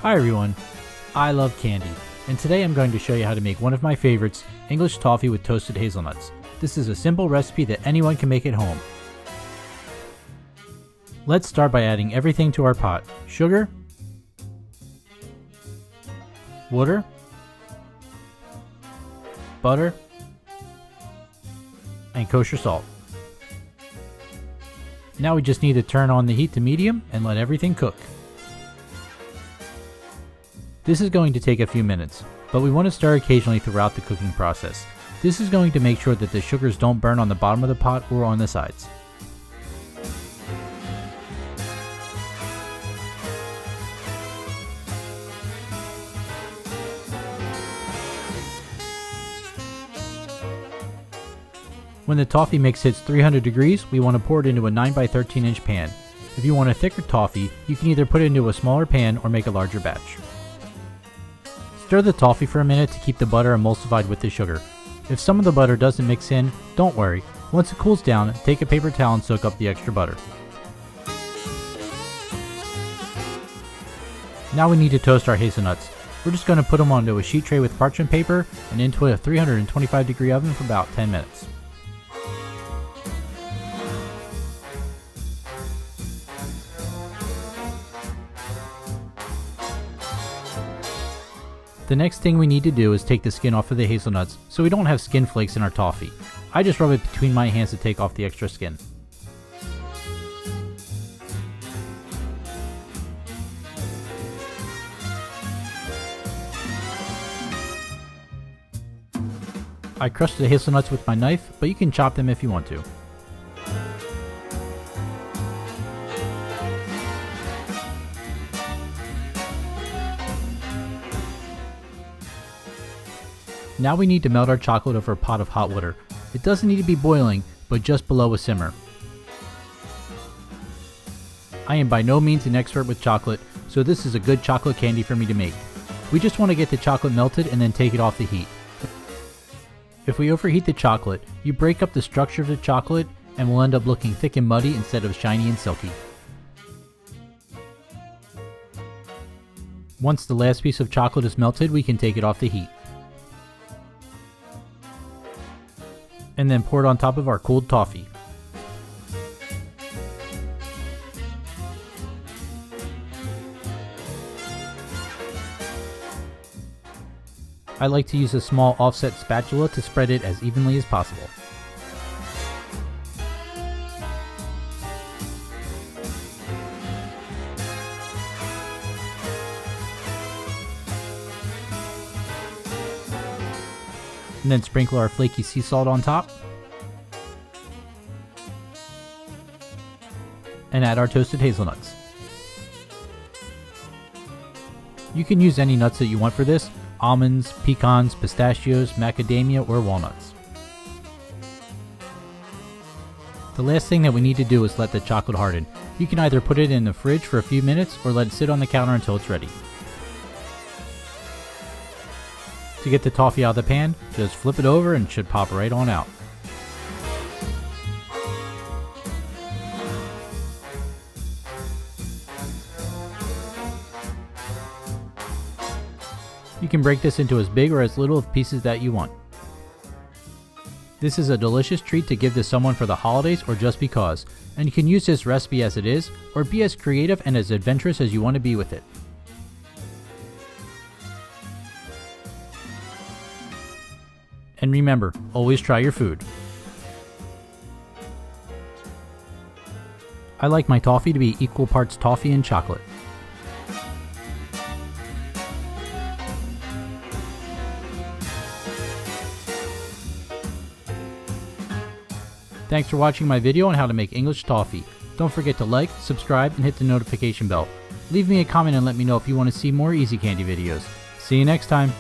Hi everyone, I love candy, and today I'm going to show you how to make one of my favorites, English toffee with toasted hazelnuts. This is a simple recipe that anyone can make at home. Let's start by adding everything to our pot: sugar, water, butter, and kosher salt. Now we just need to turn on the heat to medium and let everything cook. This is going to take a few minutes, but we want to stir occasionally throughout the cooking process. This is going to make sure that the sugars don't burn on the bottom of the pot or on the sides. When the toffee mix hits 300 degrees, we want to pour it into a 9 by 13 inch pan. If you want a thicker toffee, you can either put it into a smaller pan or make a larger batch. Stir the toffee for a minute to keep the butter emulsified with the sugar. If some of the butter doesn't mix in, don't worry. Once it cools down, take a paper towel and soak up the extra butter. Now we need to toast our hazelnuts. We're just going to put them onto a sheet tray with parchment paper and into a 325 degree oven for about 10 minutes. The next thing we need to do is take the skin off of the hazelnuts so we don't have skin flakes in our toffee. I just rub it between my hands to take off the extra skin. I crushed the hazelnuts with my knife, but you can chop them if you want to. Now we need to melt our chocolate over a pot of hot water. It doesn't need to be boiling, but just below a simmer. I am by no means an expert with chocolate, so this is a good chocolate candy for me to make. We just want to get the chocolate melted and then take it off the heat. If we overheat the chocolate, you break up the structure of the chocolate and will end up looking thick and muddy instead of shiny and silky. Once the last piece of chocolate is melted, we can take it off the heat. And then pour it on top of our cooled toffee. I like to use a small offset spatula to spread it as evenly as possible. And then sprinkle our flaky sea salt on top. And add our toasted hazelnuts. You can use any nuts that you want for this: almonds, pecans, pistachios, macadamia, or walnuts. The last thing that we need to do is let the chocolate harden. You can either put it in the fridge for a few minutes or let it sit on the counter until it's ready. To get the toffee out of the pan, just flip it over and it should pop right on out. You can break this into as big or as little of pieces that you want. This is a delicious treat to give to someone for the holidays or just because, and you can use this recipe as it is, or be as creative and as adventurous as you want to be with it. And remember, always try your food. I like my toffee to be equal parts toffee and chocolate. Thanks for watching my video on how to make English toffee. Don't forget to like, subscribe, and hit the notification bell. Leave me a comment and let me know if you want to see more easy candy videos. See you next time.